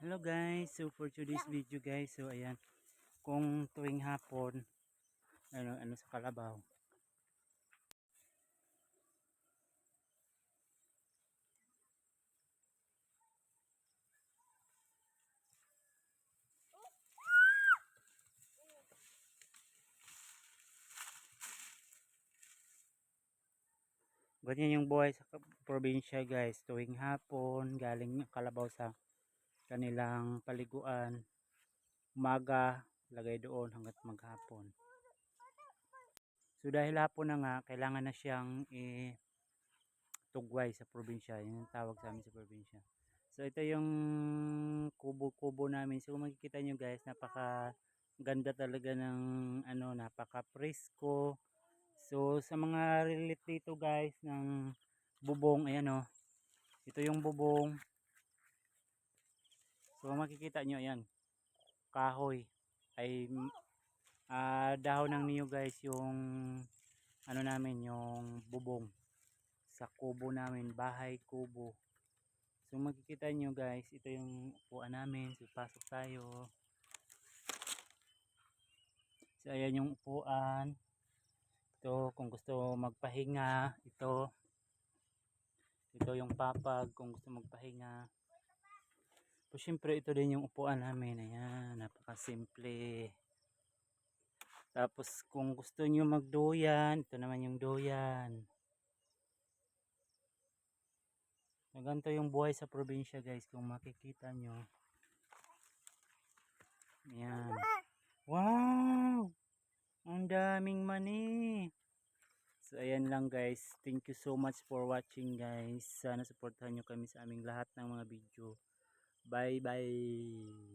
Hello guys, so for today's video guys, so ayan, kung tuwing hapon, ano sa Kalabaw. Ganyan yung buhay sa probinsya guys, tuwing hapon, galing Kalabaw sa kanilang paliguan, umaga, lagay doon hanggat maghapon. So dahil hapon na nga, kailangan na siyang tugway sa probinsya, yun yung tawag sa amin sa probinsya. So ito yung kubo-kubo namin. So makikita nyo guys, napaka ganda talaga ng napaka presko. So sa mga relate dito guys ng bubong, ayan oh. Ito yung bubong. So makikita nyo ayan, kahoy ay dahon ng niyo guys yung namin, yung bubong sa kubo namin, bahay kubo. So makikita nyo guys, ito yung upuan namin. So pasok tayo. So ayan yung upuan. Ito kung gusto magpahinga, ito yung papag kung gusto magpahinga. So syempre ito din yung upuan namin. Ayan, napakasimple. Tapos kung gusto nyo magduyan, ito naman yung duyan. So, ganito yung buhay sa probinsya guys, kung makikita nyo. Ayan. Wow! Ang daming mani. So ayan lang guys. Thank you so much for watching guys. Sana supportahan nyo kami sa aming lahat ng mga video. Bye bye.